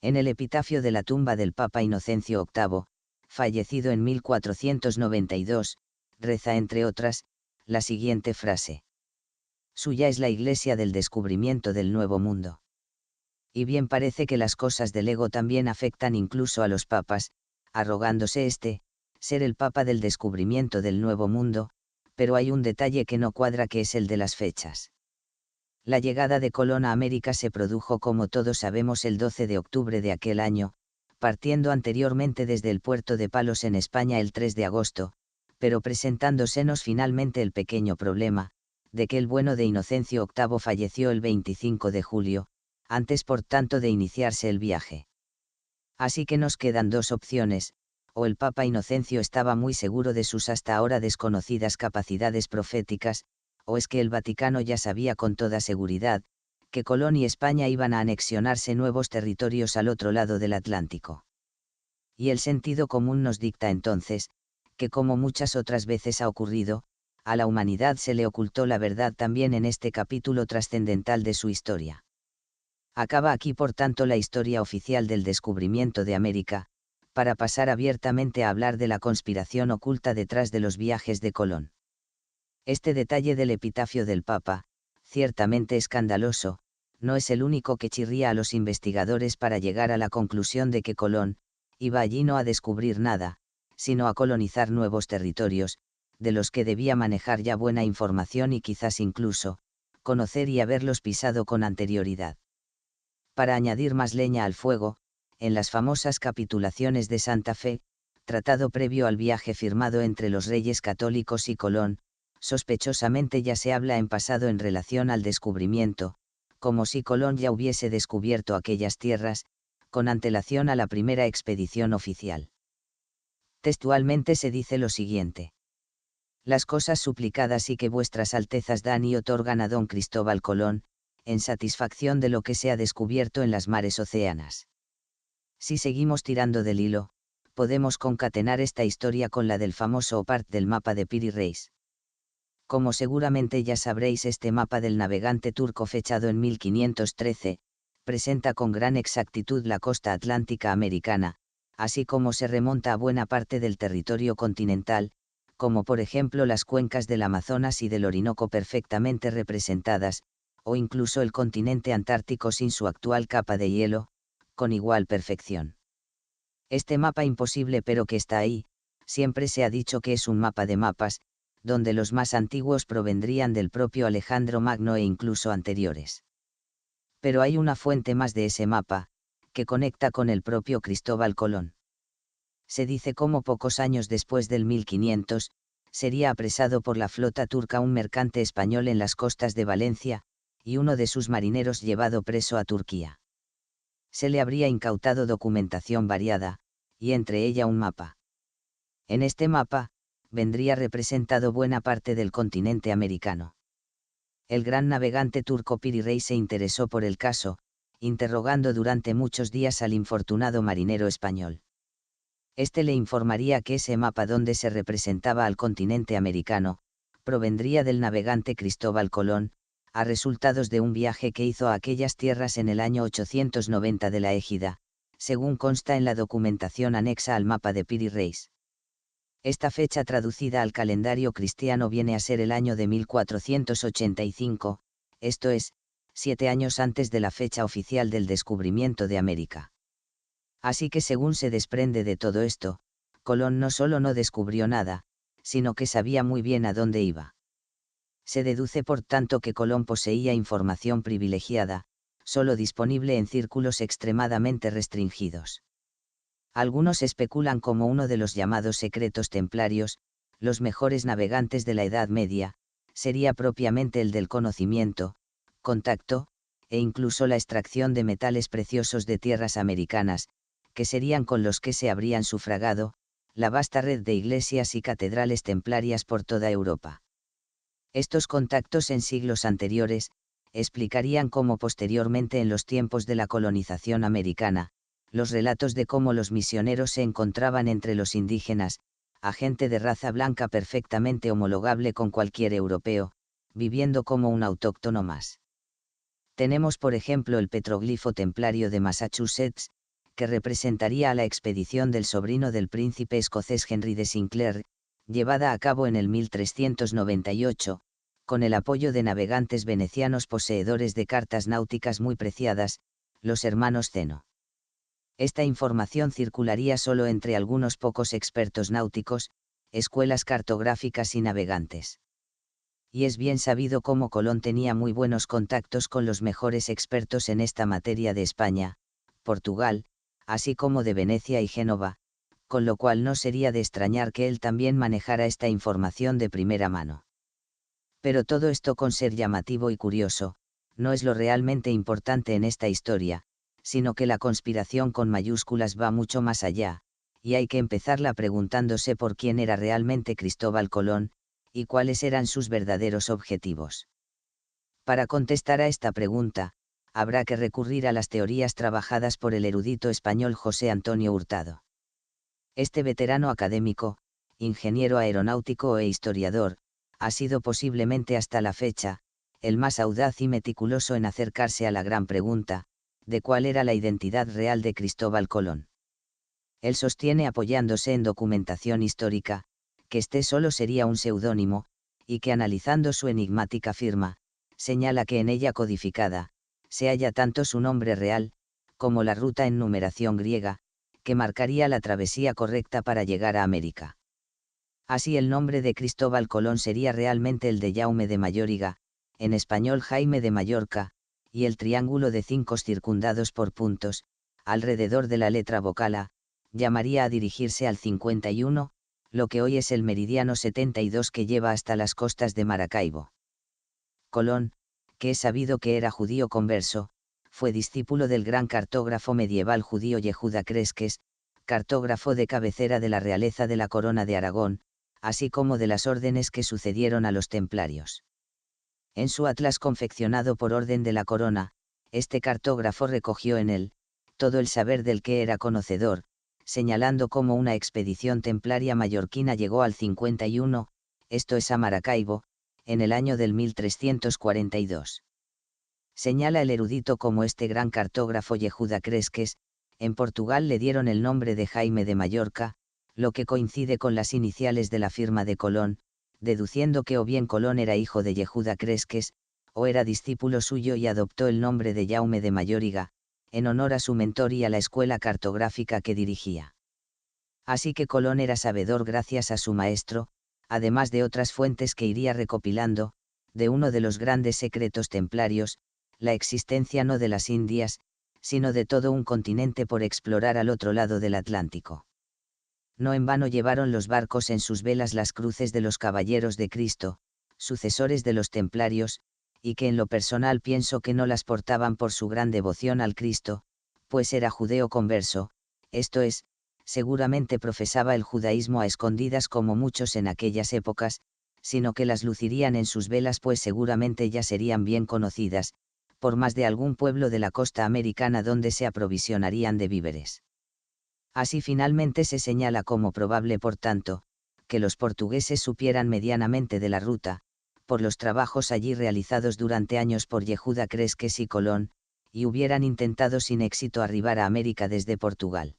En el epitafio de la tumba del Papa Inocencio VIII, fallecido en 1492, reza entre otras, la siguiente frase: suya es la Iglesia del descubrimiento del Nuevo Mundo. Y bien parece que las cosas del ego también afectan incluso a los papas, arrogándose ser el Papa del descubrimiento del Nuevo Mundo, pero hay un detalle que no cuadra, que es el de las fechas. La llegada de Colón a América se produjo, como todos sabemos, el 12 de octubre de aquel año, partiendo anteriormente desde el puerto de Palos en España el 3 de agosto, pero presentándosenos finalmente el pequeño problema, de que el bueno de Inocencio VIII falleció el 25 de julio, antes por tanto de iniciarse el viaje. Así que nos quedan dos opciones: o el Papa Inocencio estaba muy seguro de sus hasta ahora desconocidas capacidades proféticas, o es que el Vaticano ya sabía con toda seguridad, que Colón y España iban a anexionarse nuevos territorios al otro lado del Atlántico. Y el sentido común nos dicta entonces, que como muchas otras veces ha ocurrido, a la humanidad se le ocultó la verdad también en este capítulo trascendental de su historia. Acaba aquí por tanto la historia oficial del descubrimiento de América, para pasar abiertamente a hablar de la conspiración oculta detrás de los viajes de Colón. Este detalle del epitafio del Papa, ciertamente escandaloso, no es el único que chirría a los investigadores para llegar a la conclusión de que Colón iba allí no a descubrir nada, sino a colonizar nuevos territorios, de los que debía manejar ya buena información y quizás incluso conocer y haberlos pisado con anterioridad. Para añadir más leña al fuego, en las famosas capitulaciones de Santa Fe, tratado previo al viaje firmado entre los Reyes Católicos y Colón, sospechosamente ya se habla en pasado en relación al descubrimiento, como si Colón ya hubiese descubierto aquellas tierras, con antelación a la primera expedición oficial. Textualmente se dice lo siguiente: las cosas suplicadas y que vuestras altezas dan y otorgan a don Cristóbal Colón, en satisfacción de lo que se ha descubierto en las mares océanas. Si seguimos tirando del hilo, podemos concatenar esta historia con la del famoso OPART del mapa de Piri Reis. Como seguramente ya sabréis, este mapa del navegante turco fechado en 1513, presenta con gran exactitud la costa atlántica americana, así como se remonta a buena parte del territorio continental, como por ejemplo las cuencas del Amazonas y del Orinoco perfectamente representadas, o incluso el continente antártico sin su actual capa de hielo, con igual perfección. Este mapa imposible pero que está ahí, siempre se ha dicho que es un mapa de mapas, donde los más antiguos provendrían del propio Alejandro Magno e incluso anteriores. Pero hay una fuente más de ese mapa, que conecta con el propio Cristóbal Colón. Se dice cómo pocos años después del 1500, sería apresado por la flota turca un mercante español en las costas de Valencia, y uno de sus marineros llevado preso a Turquía. Se le habría incautado documentación variada, y entre ella un mapa. En este mapa, vendría representado buena parte del continente americano. El gran navegante turco Piri Reis se interesó por el caso, interrogando durante muchos días al infortunado marinero español. Este le informaría que ese mapa donde se representaba al continente americano, provendría del navegante Cristóbal Colón, a resultados de un viaje que hizo a aquellas tierras en el año 890 de la égida, según consta en la documentación anexa al mapa de Piri Reis. Esta fecha traducida al calendario cristiano viene a ser el año de 1485, esto es, 7 años antes de la fecha oficial del descubrimiento de América. Así que según se desprende de todo esto, Colón no solo no descubrió nada, sino que sabía muy bien a dónde iba. Se deduce por tanto que Colón poseía información privilegiada, solo disponible en círculos extremadamente restringidos. Algunos especulan como uno de los llamados secretos templarios, los mejores navegantes de la Edad Media, sería propiamente el del conocimiento, contacto, e incluso la extracción de metales preciosos de tierras americanas, que serían con los que se habrían sufragado la vasta red de iglesias y catedrales templarias por toda Europa. Estos contactos en siglos anteriores, explicarían cómo posteriormente en los tiempos de la colonización americana, los relatos de cómo los misioneros se encontraban entre los indígenas, a gente de raza blanca perfectamente homologable con cualquier europeo, viviendo como un autóctono más. Tenemos por ejemplo el petroglifo templario de Massachusetts, que representaría a la expedición del sobrino del príncipe escocés Henry de Sinclair, llevada a cabo en el 1398, con el apoyo de navegantes venecianos poseedores de cartas náuticas muy preciadas, los hermanos Zeno. Esta información circularía solo entre algunos pocos expertos náuticos, escuelas cartográficas y navegantes. Y es bien sabido cómo Colón tenía muy buenos contactos con los mejores expertos en esta materia de España, Portugal, así como de Venecia y Génova, con lo cual no sería de extrañar que él también manejara esta información de primera mano. Pero todo esto, con ser llamativo y curioso, no es lo realmente importante en esta historia, sino que la conspiración con mayúsculas va mucho más allá, y hay que empezarla preguntándose por quién era realmente Cristóbal Colón, y cuáles eran sus verdaderos objetivos. Para contestar a esta pregunta, habrá que recurrir a las teorías trabajadas por el erudito español José Antonio Hurtado. Este veterano académico, ingeniero aeronáutico e historiador, ha sido posiblemente hasta la fecha, el más audaz y meticuloso en acercarse a la gran pregunta, de cuál era la identidad real de Cristóbal Colón. Él sostiene, apoyándose en documentación histórica, que este solo sería un seudónimo, y que analizando su enigmática firma, señala que en ella codificada, se halla tanto su nombre real, como la ruta en numeración griega, que marcaría la travesía correcta para llegar a América. Así el nombre de Cristóbal Colón sería realmente el de Jaume de Mayóriga, en español Jaime de Mallorca, y el triángulo de 5 circundados por puntos, alrededor de la letra vocal A, llamaría a dirigirse al 51, lo que hoy es el meridiano 72 que lleva hasta las costas de Maracaibo. Colón, que es sabido que era judío converso, fue discípulo del gran cartógrafo medieval judío Yehuda Cresques, cartógrafo de cabecera de la realeza de la Corona de Aragón, así como de las órdenes que sucedieron a los templarios. En su atlas confeccionado por orden de la Corona, este cartógrafo recogió en él todo el saber del que era conocedor, señalando cómo una expedición templaria mallorquina llegó al 51, esto es a Maracaibo, en el año del 1342. Señala el erudito cómo este gran cartógrafo Yehuda Cresques, en Portugal le dieron el nombre de Jaime de Mallorca, lo que coincide con las iniciales de la firma de Colón, deduciendo que o bien Colón era hijo de Yehuda Cresques, o era discípulo suyo y adoptó el nombre de Jaume de Mayóriga, en honor a su mentor y a la escuela cartográfica que dirigía. Así que Colón era sabedor gracias a su maestro, además de otras fuentes que iría recopilando, de uno de los grandes secretos templarios, la existencia no de las Indias, sino de todo un continente por explorar al otro lado del Atlántico. No en vano llevaron los barcos en sus velas las cruces de los Caballeros de Cristo, sucesores de los templarios, y que en lo personal pienso que no las portaban por su gran devoción al Cristo, pues era judeo converso, esto es, seguramente profesaba el judaísmo a escondidas como muchos en aquellas épocas, sino que las lucirían en sus velas pues seguramente ya serían bien conocidas, por más de algún pueblo de la costa americana donde se aprovisionarían de víveres. Así finalmente se señala como probable, por tanto, que los portugueses supieran medianamente de la ruta, por los trabajos allí realizados durante años por Yehuda Cresques y Colón, y hubieran intentado sin éxito arribar a América desde Portugal.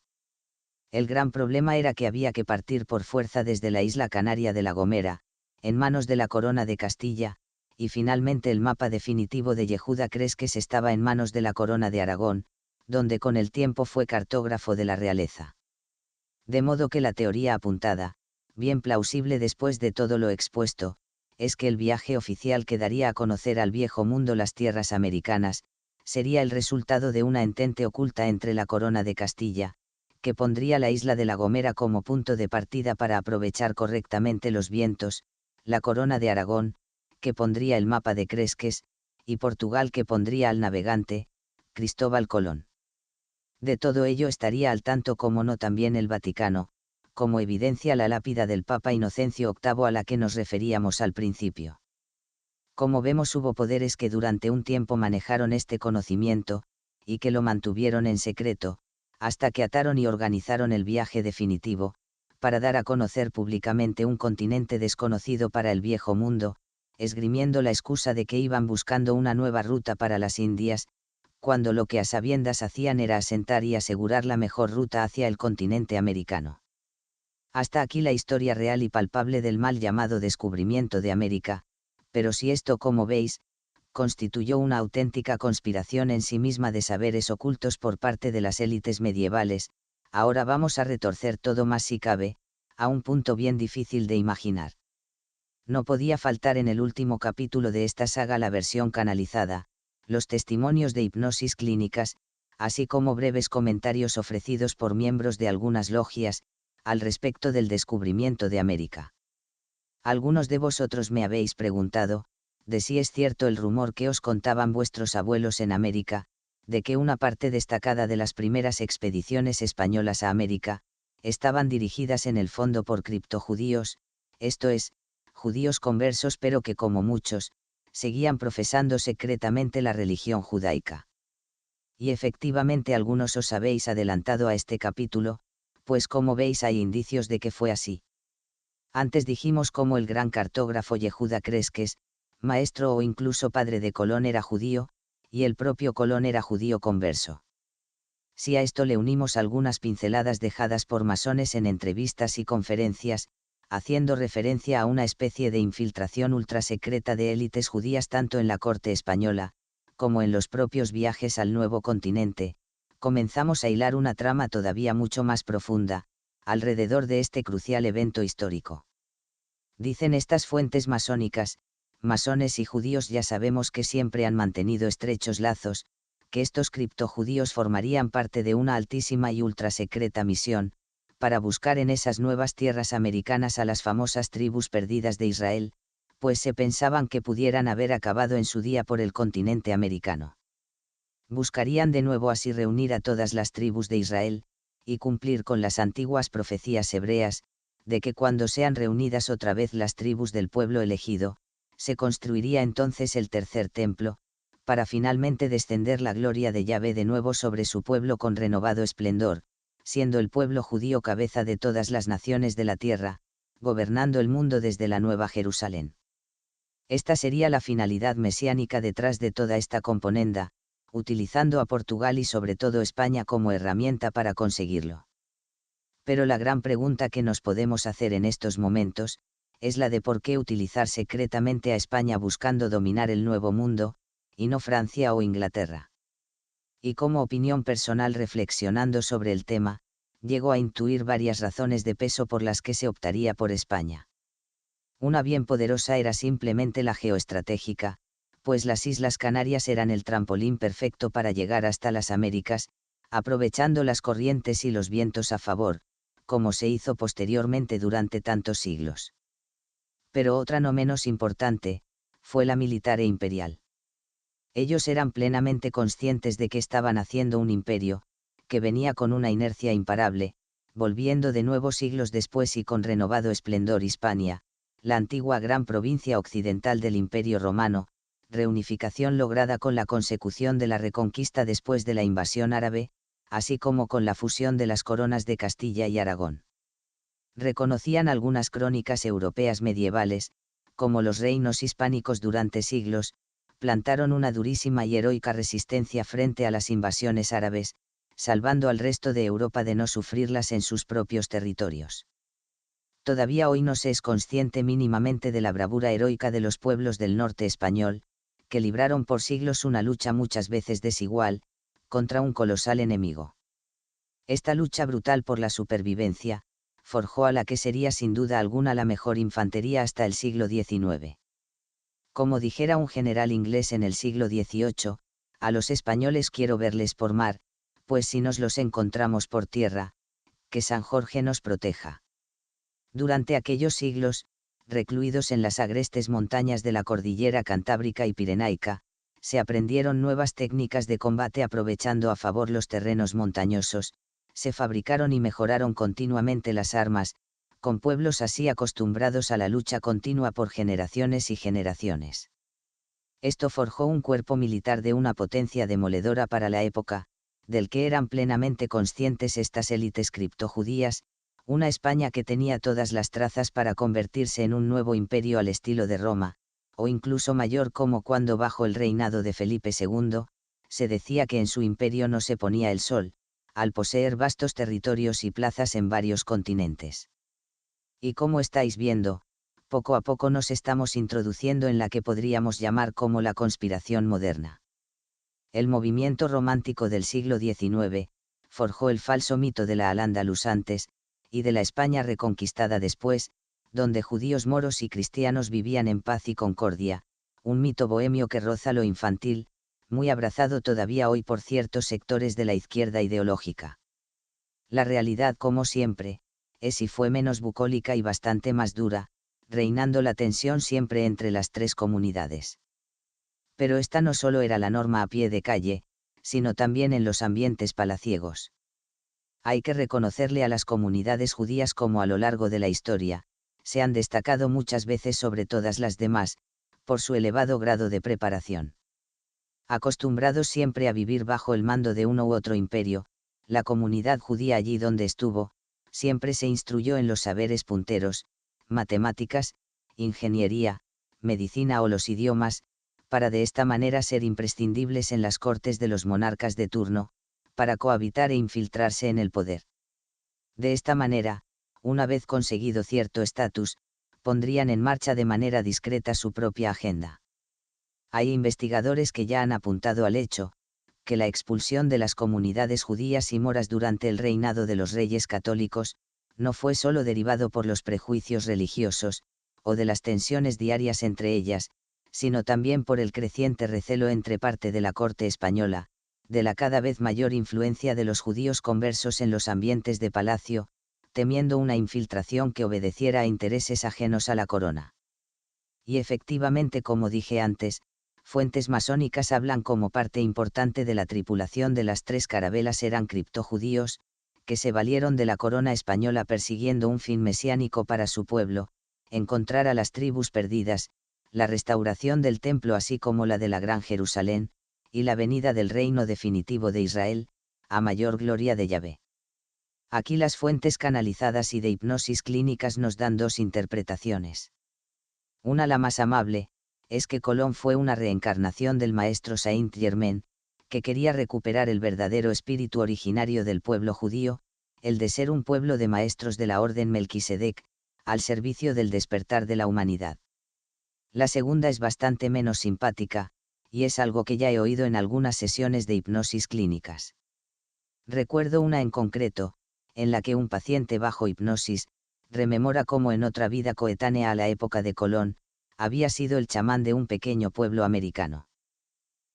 El gran problema era que había que partir por fuerza desde la isla canaria de La Gomera, en manos de la Corona de Castilla, y finalmente el mapa definitivo de Yehuda Cresques estaba en manos de la Corona de Aragón, donde con el tiempo fue cartógrafo de la realeza. De modo que la teoría apuntada, bien plausible después de todo lo expuesto, es que el viaje oficial que daría a conocer al viejo mundo las tierras americanas, sería el resultado de una entente oculta entre la Corona de Castilla, que pondría la isla de La Gomera como punto de partida para aprovechar correctamente los vientos, la Corona de Aragón, que pondría el mapa de Cresques, y Portugal que pondría al navegante, Cristóbal Colón. De todo ello estaría al tanto como no también el Vaticano, como evidencia la lápida del Papa Inocencio VIII a la que nos referíamos al principio. Como vemos, hubo poderes que durante un tiempo manejaron este conocimiento, y que lo mantuvieron en secreto, hasta que ataron y organizaron el viaje definitivo, para dar a conocer públicamente un continente desconocido para el viejo mundo, esgrimiendo la excusa de que iban buscando una nueva ruta para las Indias, cuando lo que a sabiendas hacían era asentar y asegurar la mejor ruta hacia el continente americano. Hasta aquí la historia real y palpable del mal llamado descubrimiento de América, pero si esto, como veis, constituyó una auténtica conspiración en sí misma de saberes ocultos por parte de las élites medievales, ahora vamos a retorcer todo más si cabe, a un punto bien difícil de imaginar. No podía faltar en el último capítulo de esta saga la versión canalizada, los testimonios de hipnosis clínicas, así como breves comentarios ofrecidos por miembros de algunas logias, al respecto del descubrimiento de América. Algunos de vosotros me habéis preguntado, de si es cierto el rumor que os contaban vuestros abuelos en América, de que una parte destacada de las primeras expediciones españolas a América, estaban dirigidas en el fondo por criptojudíos, esto es, judíos conversos pero que como muchos, seguían profesando secretamente la religión judaica. Y efectivamente algunos os habéis adelantado a este capítulo, pues como veis hay indicios de que fue así. Antes dijimos cómo el gran cartógrafo Yehuda Cresques, maestro o incluso padre de Colón era judío, y el propio Colón era judío converso. Si a esto le unimos algunas pinceladas dejadas por masones en entrevistas y conferencias, haciendo referencia a una especie de infiltración ultrasecreta de élites judías tanto en la corte española, como en los propios viajes al nuevo continente, comenzamos a hilar una trama todavía mucho más profunda, alrededor de este crucial evento histórico. Dicen estas fuentes masónicas, masones y judíos ya sabemos que siempre han mantenido estrechos lazos, que estos criptojudíos formarían parte de una altísima y ultrasecreta misión, para buscar en esas nuevas tierras americanas a las famosas tribus perdidas de Israel, pues se pensaban que pudieran haber acabado en su día por el continente americano. Buscarían de nuevo así reunir a todas las tribus de Israel, y cumplir con las antiguas profecías hebreas, de que cuando sean reunidas otra vez las tribus del pueblo elegido, se construiría entonces el tercer templo, para finalmente descender la gloria de Yahvé de nuevo sobre su pueblo con renovado esplendor, siendo el pueblo judío cabeza de todas las naciones de la tierra, gobernando el mundo desde la Nueva Jerusalén. Esta sería la finalidad mesiánica detrás de toda esta componenda, utilizando a Portugal y sobre todo España como herramienta para conseguirlo. Pero la gran pregunta que nos podemos hacer en estos momentos, es la de por qué utilizar secretamente a España buscando dominar el Nuevo Mundo, y no Francia o Inglaterra. Y como opinión personal reflexionando sobre el tema, llego a intuir varias razones de peso por las que se optaría por España. Una bien poderosa era simplemente la geoestratégica, pues las Islas Canarias eran el trampolín perfecto para llegar hasta las Américas, aprovechando las corrientes y los vientos a favor, como se hizo posteriormente durante tantos siglos. Pero otra no menos importante, fue la militar e imperial. Ellos eran plenamente conscientes de que estaban haciendo un imperio, que venía con una inercia imparable, volviendo de nuevo siglos después y con renovado esplendor Hispania, la antigua gran provincia occidental del Imperio Romano, reunificación lograda con la consecución de la Reconquista después de la invasión árabe, así como con la fusión de las coronas de Castilla y Aragón. Reconocían algunas crónicas europeas medievales, como los reinos hispánicos durante siglos, plantaron una durísima y heroica resistencia frente a las invasiones árabes, salvando al resto de Europa de no sufrirlas en sus propios territorios. Todavía hoy no se es consciente mínimamente de la bravura heroica de los pueblos del norte español, que libraron por siglos una lucha muchas veces desigual, contra un colosal enemigo. Esta lucha brutal por la supervivencia, forjó a la que sería sin duda alguna la mejor infantería hasta el siglo XIX. Como dijera un general inglés en el siglo XVIII, a los españoles quiero verles por mar, pues si nos los encontramos por tierra, que San Jorge nos proteja. Durante aquellos siglos, recluidos en las agrestes montañas de la cordillera Cantábrica y Pirenaica, se aprendieron nuevas técnicas de combate aprovechando a favor los terrenos montañosos, se fabricaron y mejoraron continuamente las armas, con pueblos así acostumbrados a la lucha continua por generaciones y generaciones. Esto forjó un cuerpo militar de una potencia demoledora para la época, del que eran plenamente conscientes estas élites criptojudías, una España que tenía todas las trazas para convertirse en un nuevo imperio al estilo de Roma, o incluso mayor como cuando bajo el reinado de Felipe II, se decía que en su imperio no se ponía el sol, al poseer vastos territorios y plazas en varios continentes. Y como estáis viendo, poco a poco nos estamos introduciendo en la que podríamos llamar como la conspiración moderna. El movimiento romántico del siglo XIX, forjó el falso mito de la Al-Ándalus antes, y de la España reconquistada después, donde judíos, moros y cristianos vivían en paz y concordia, un mito bohemio que roza lo infantil, muy abrazado todavía hoy por ciertos sectores de la izquierda ideológica. La realidad, como siempre, es y fue menos bucólica y bastante más dura, reinando la tensión siempre entre las tres comunidades. Pero esta no solo era la norma a pie de calle, sino también en los ambientes palaciegos. Hay que reconocerle a las comunidades judías como a lo largo de la historia, se han destacado muchas veces sobre todas las demás, por su elevado grado de preparación. Acostumbrados siempre a vivir bajo el mando de uno u otro imperio, la comunidad judía allí donde estuvo, siempre se instruyó en los saberes punteros, matemáticas, ingeniería, medicina o los idiomas, para de esta manera ser imprescindibles en las cortes de los monarcas de turno, para cohabitar e infiltrarse en el poder. De esta manera, una vez conseguido cierto estatus, pondrían en marcha de manera discreta su propia agenda. Hay investigadores que ya han apuntado al hecho, que la expulsión de las comunidades judías y moras durante el reinado de los reyes católicos, no fue solo derivado por los prejuicios religiosos, o de las tensiones diarias entre ellas, sino también por el creciente recelo entre parte de la corte española, de la cada vez mayor influencia de los judíos conversos en los ambientes de palacio, temiendo una infiltración que obedeciera a intereses ajenos a la corona. Y efectivamente, como dije antes, fuentes masónicas hablan como parte importante de la tripulación de las tres carabelas eran criptojudíos, que se valieron de la corona española persiguiendo un fin mesiánico para su pueblo, encontrar a las tribus perdidas, la restauración del templo así como la de la Gran Jerusalén, y la venida del reino definitivo de Israel, a mayor gloria de Yahvé. Aquí las fuentes canalizadas y de hipnosis clínicas nos dan dos interpretaciones. Una, la más amable, es que Colón fue una reencarnación del maestro Saint-Germain, que quería recuperar el verdadero espíritu originario del pueblo judío, el de ser un pueblo de maestros de la orden Melquisedec, al servicio del despertar de la humanidad. La segunda es bastante menos simpática, y es algo que ya he oído en algunas sesiones de hipnosis clínicas. Recuerdo una en concreto, en la que un paciente bajo hipnosis, rememora cómo en otra vida coetánea a la época de Colón, había sido el chamán de un pequeño pueblo americano.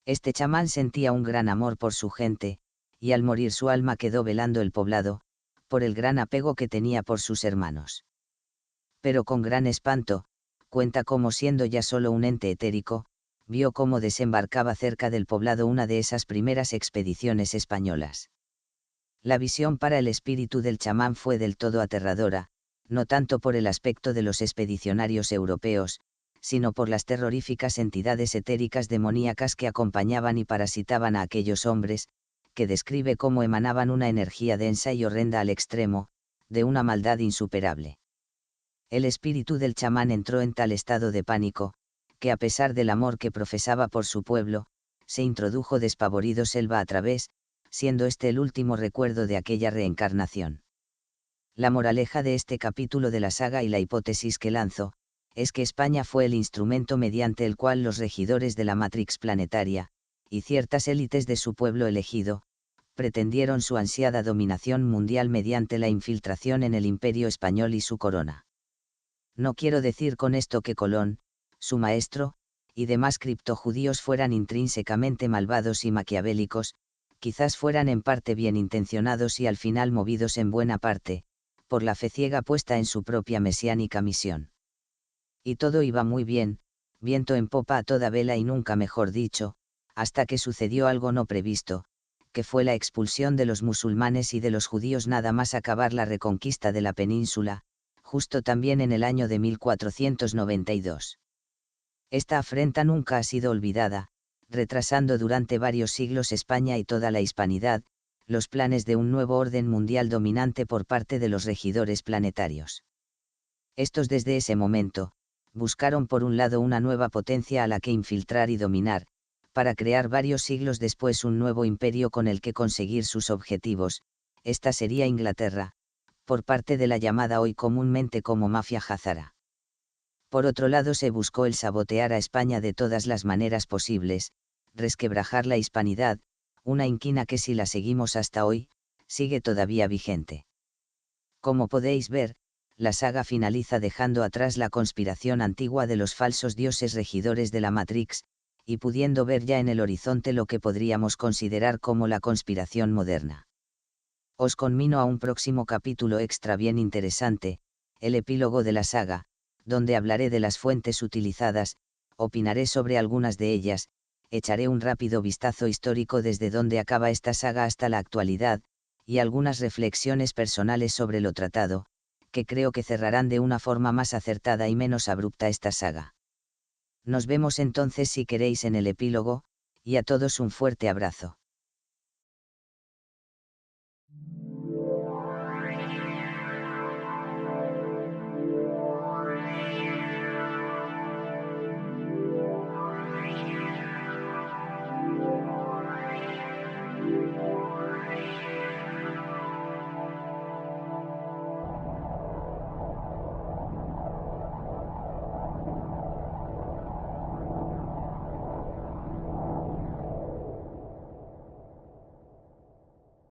Este chamán sentía un gran amor por su gente, y al morir su alma quedó velando el poblado, por el gran apego que tenía por sus hermanos. Pero con gran espanto, cuenta cómo siendo ya solo un ente etérico, vio cómo desembarcaba cerca del poblado una de esas primeras expediciones españolas. La visión para el espíritu del chamán fue del todo aterradora, no tanto por el aspecto de los expedicionarios europeos, sino por las terroríficas entidades etéricas demoníacas que acompañaban y parasitaban a aquellos hombres, que describe cómo emanaban una energía densa y horrenda al extremo, de una maldad insuperable. El espíritu del chamán entró en tal estado de pánico, que a pesar del amor que profesaba por su pueblo, se introdujo despavorido selva a través, siendo este el último recuerdo de aquella reencarnación. La moraleja de este capítulo de la saga y la hipótesis que lanzo, es que España fue el instrumento mediante el cual los regidores de la Matrix planetaria, y ciertas élites de su pueblo elegido, pretendieron su ansiada dominación mundial mediante la infiltración en el imperio español y su corona. No quiero decir con esto que Colón, su maestro, y demás criptojudíos fueran intrínsecamente malvados y maquiavélicos, quizás fueran en parte bien intencionados y al final movidos en buena parte, por la fe ciega puesta en su propia mesiánica misión. Y todo iba muy bien, viento en popa a toda vela y nunca mejor dicho, hasta que sucedió algo no previsto, que fue la expulsión de los musulmanes y de los judíos nada más acabar la reconquista de la península, justo también en el año de 1492. Esta afrenta nunca ha sido olvidada, retrasando durante varios siglos España y toda la hispanidad, los planes de un nuevo orden mundial dominante por parte de los regidores planetarios. Estos desde ese momento, buscaron por un lado una nueva potencia a la que infiltrar y dominar, para crear varios siglos después un nuevo imperio con el que conseguir sus objetivos. Esta sería Inglaterra, por parte de la llamada hoy comúnmente como mafia házara. Por otro lado se buscó el sabotear a España de todas las maneras posibles, resquebrajar la hispanidad, una inquina que si la seguimos hasta hoy, sigue todavía vigente. Como podéis ver, la saga finaliza dejando atrás la conspiración antigua de los falsos dioses regidores de la Matrix, y pudiendo ver ya en el horizonte lo que podríamos considerar como la conspiración moderna. Os conmino a un próximo capítulo extra bien interesante, el epílogo de la saga, donde hablaré de las fuentes utilizadas, opinaré sobre algunas de ellas, echaré un rápido vistazo histórico desde donde acaba esta saga hasta la actualidad, y algunas reflexiones personales sobre lo tratado, que creo que cerrarán de una forma más acertada y menos abrupta esta saga. Nos vemos entonces si queréis en el epílogo, y a todos un fuerte abrazo.